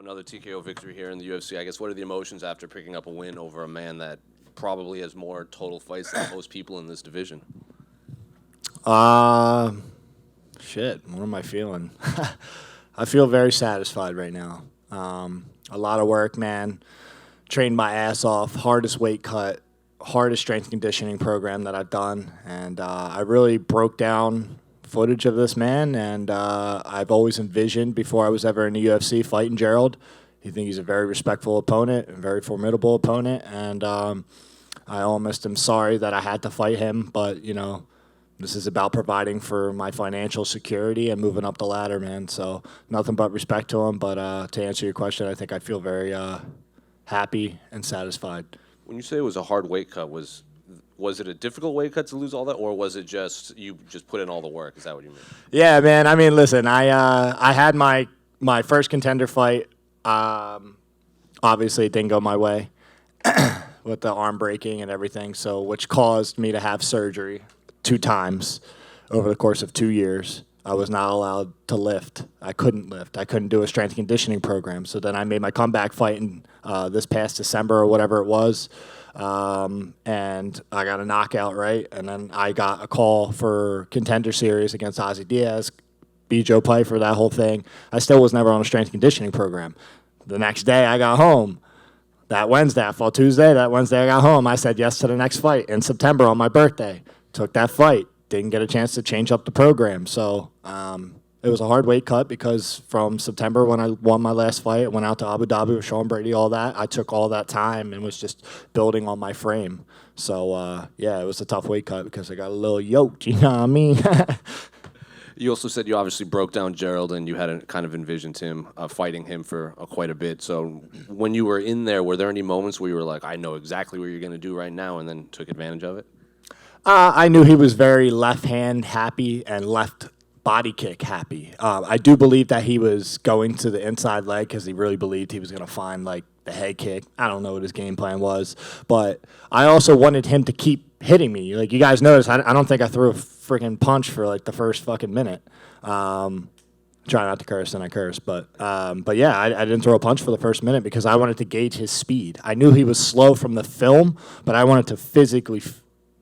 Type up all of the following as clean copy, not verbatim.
another TKO victory here in the UFC. I guess what are the emotions after picking up a win over a man that probably has more total fights than most people in this division? Shit, what am I feeling? I feel very satisfied right now. A lot of work, man. Trained my ass off, hardest weight cut, hardest strength conditioning program that I've done. And I really broke down footage of this man, and I've always envisioned before I was ever in the UFC fighting Gerald. I think he's a very respectful opponent, a very formidable opponent, and I almost am sorry that I had to fight him, but, you know, this is about providing for my financial security and moving up the ladder, man. So nothing but respect to him, but to answer your question, I think I feel very happy and satisfied. When you say it was a hard weight cut, was it a difficult weight cut to lose all that, or was it just you just put in all the work? Is that what you mean? Yeah, man. I mean, listen, I had my first contender fight. Obviously, it didn't go my way with the arm breaking and everything, so which caused me to have surgery 2 times over the course of 2 years. I was not allowed to lift. I couldn't lift. I couldn't do a strength conditioning program. So then I made my comeback fight in this past December or whatever it was. And I got a knockout, right? And then I got a call for Contender Series against Ozzy Diaz, beat Joe Pyfer, that whole thing. I still was never on a strength conditioning program. The next day I got home. That Wednesday, I fought Tuesday. That Wednesday I got home. I said yes to the next fight in September on my birthday. Took that fight. Didn't get a chance to change up the program. So it was a hard weight cut because from September when I won my last fight, went out to Abu Dhabi with Sean Brady, all that. I took all that time and was just building on my frame. So, yeah, it was a tough weight cut because I got a little yoked, you know what I mean? You also said you obviously broke down Gerald and you had kind of envisioned him fighting him for quite a bit. So when you were in there, were there any moments where you were like, I know exactly what you're going to do right now, and then took advantage of it? I knew he was very left hand happy and left body kick happy. I do believe that he was going to the inside leg because he really believed he was going to find like the head kick. I don't know what his game plan was, but I also wanted him to keep hitting me. Like you guys noticed, I don't think I threw a freaking punch for like the first fucking minute. Try not to curse, and I curse, but yeah, I didn't throw a punch for the first minute because I wanted to gauge his speed. I knew he was slow from the film, but I wanted to physically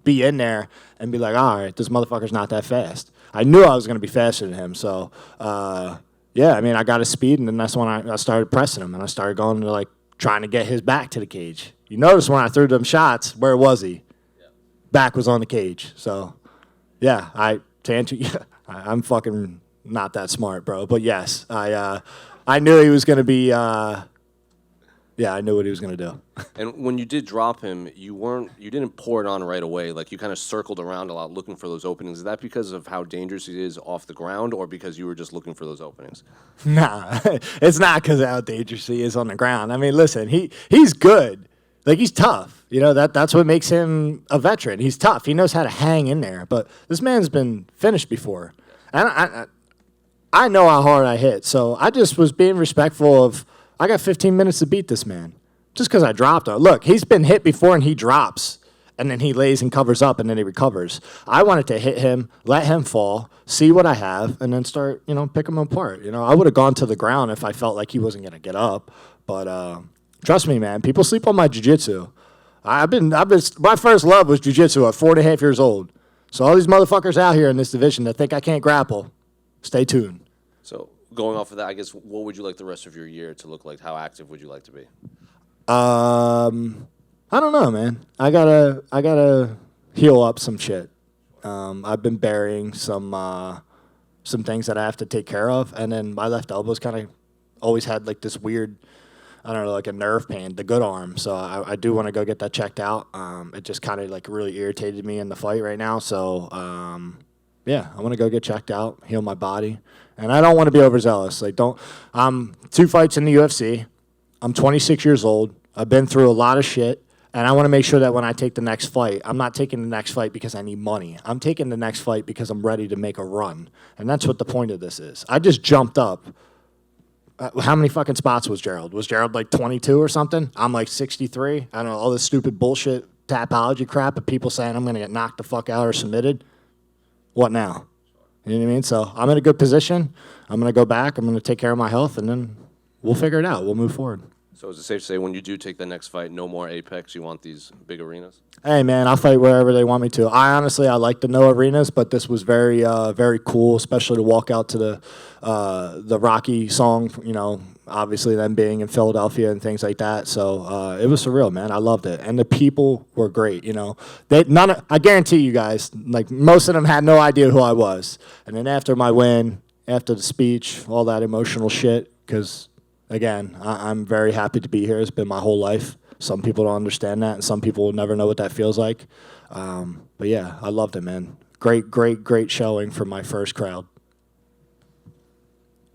be in there and be like, all right, this motherfucker's not that fast. I knew I was going to be faster than him, so yeah, I mean, I got his speed, and then that's when I started pressing him, and I started going to like trying to get his back to the cage. You notice when I threw them shots, where was he? Yeah. Back was on the cage. So yeah, I'm fucking not that smart, bro. But yes, I knew he was going to be. Yeah, I knew what he was going to do. And when you did drop him, you didn't pour it on right away. Like you kind of circled around a lot looking for those openings. Is that because of how dangerous he is off the ground, or because you were just looking for those openings? Nah, it's not because of how dangerous he is on the ground. I mean, listen, he's good. Like he's tough. You know, that's what makes him a veteran. He's tough. He knows how to hang in there. But this man's been finished before. And I know how hard I hit. So I just was being respectful of, I got 15 minutes to beat this man. Just because I dropped him. Look, he's been hit before and he drops. And then he lays and covers up and then he recovers. I wanted to hit him, let him fall, see what I have, and then start, pick him apart. I would have gone to the ground if I felt like he wasn't going to get up. But trust me, man, people sleep on my jiu-jitsu. My first love was jiu-jitsu at 4.5 years old. So all these motherfuckers out here in this division that think I can't grapple, stay tuned. So going off of that, I guess, what would you like the rest of your year to look like? How active would you like to be? I don't know, man. I gotta heal up some shit. I've been burying some things that I have to take care of, and then my left elbow's kind of always had like this weird, I don't know, like a nerve pain, the good arm. So I do want to go get that checked out. It just kind of like really irritated me in the fight right now. So yeah, I want to go get checked out, heal my body. And I don't want to be overzealous. I'm 2 fights in the UFC. I'm 26 years old. I've been through a lot of shit. And I want to make sure that when I take the next fight, I'm not taking the next fight because I need money. I'm taking the next fight because I'm ready to make a run. And that's what the point of this is. I just jumped up. How many fucking spots was Gerald? Was Gerald like 22 or something? I'm like 63. I don't know, all this stupid bullshit tapology crap of people saying I'm going to get knocked the fuck out or submitted. What now? You know what I mean? So I'm in a good position. I'm going to go back. I'm going to take care of my health, and then we'll figure it out. We'll move forward. So is it safe to say when you do take the next fight, no more Apex? You want these big arenas? Hey, man, I'll fight wherever they want me to. I like the no arenas, but this was very, very cool, especially to walk out to the Rocky song, you know, obviously them being in Philadelphia and things like that. So it was surreal, man. I loved it. And the people were great, you know. I guarantee you guys, like, most of them had no idea who I was. And then after my win, after the speech, all that emotional shit, because, again, I'm very happy to be here. It's been my whole life. Some people don't understand that, and some people will never know what that feels like. But yeah, I loved it, man. Great showing for my first crowd.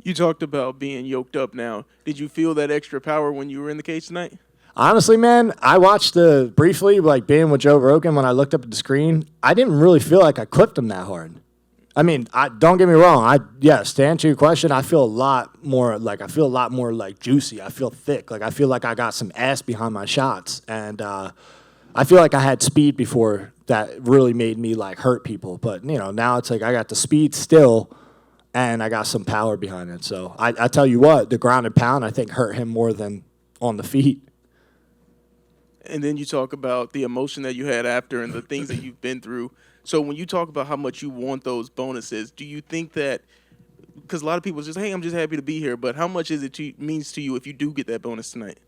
You talked about being yoked up now. Did you feel that extra power when you were in the cage tonight? Honestly, man, I watched briefly, like being with Joe Rogan, when I looked up at the screen, I didn't really feel like I clipped him that hard. I mean, don't get me wrong. To answer your question, I feel a lot more like juicy. I feel thick. Like I feel like I got some ass behind my shots, and I feel like I had speed before that really made me like hurt people. But you know, now it's like I got the speed still, and I got some power behind it. So I tell you what, the ground and pound I think hurt him more than on the feet. And then you talk about the emotion that you had after and the things that you've been through. So when you talk about how much you want those bonuses, do you think that, because a lot of people just, hey, I'm just happy to be here, but how much means to you if you do get that bonus tonight?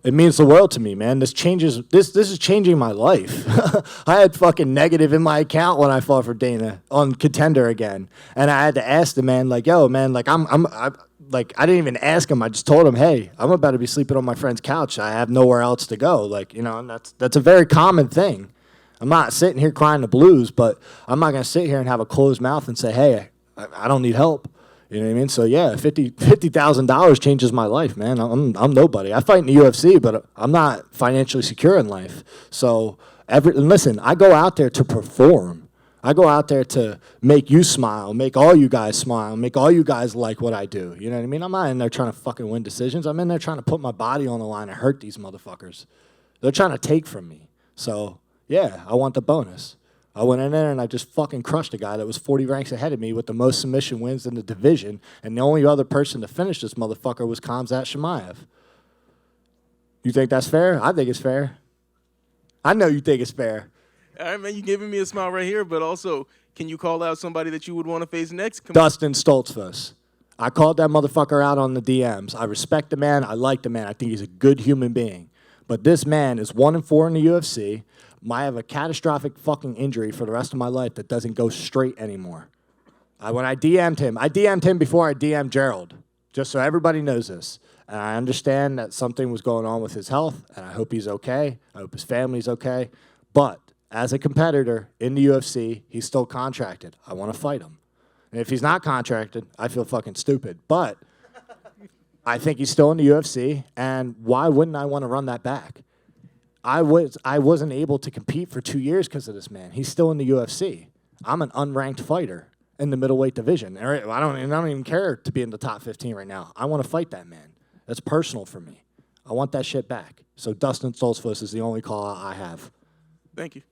It means the world to me, man. This is changing my life. I had fucking negative in my account when I fought for Dana on Contender again, and I had to ask the man, like, yo, man, like I didn't even ask him. I just told him, hey, I'm about to be sleeping on my friend's couch. I have nowhere else to go. Like, you know, and that's a very common thing. I'm not sitting here crying the blues, but I'm not going to sit here and have a closed mouth and say, hey, I don't need help. You know what I mean? So, yeah, $50,000 changes my life, man. I'm nobody. I fight in the UFC, but I'm not financially secure in life. So, listen, I go out there to perform. I go out there to make you smile, make all you guys smile, make all you guys like what I do. You know what I mean? I'm not in there trying to fucking win decisions. I'm in there trying to put my body on the line and hurt these motherfuckers. They're trying to take from me. So, yeah, I want the bonus. I went in there and I just fucking crushed a guy that was 40 ranks ahead of me with the most submission wins in the division, and the only other person to finish this motherfucker was Khamzat Chimaev. You think that's fair? I think it's fair. I know you think it's fair. All right, man, you're giving me a smile right here, but also, can you call out somebody that you would want to face next? Dustin Stoltzfus. I called that motherfucker out on the DMs. I respect the man. I like the man. I think he's a good human being. But this man is 1-4 in the UFC. I have a catastrophic fucking injury for the rest of my life that doesn't go straight anymore. When I DM'd him before I DM'd Gerald, just so everybody knows this. And I understand that something was going on with his health, and I hope he's okay. I hope his family's okay. But as a competitor in the UFC, he's still contracted. I want to fight him. And if he's not contracted, I feel fucking stupid. But I think he's still in the UFC, and why wouldn't I want to run that back? I wasn't able to compete for 2 years because of this man. He's still in the UFC. I'm an unranked fighter in the middleweight division. I don't even care to be in the top 15 right now. I want to fight that man. That's personal for me. I want that shit back. So Dustin Stoltzfus is the only call I have. Thank you.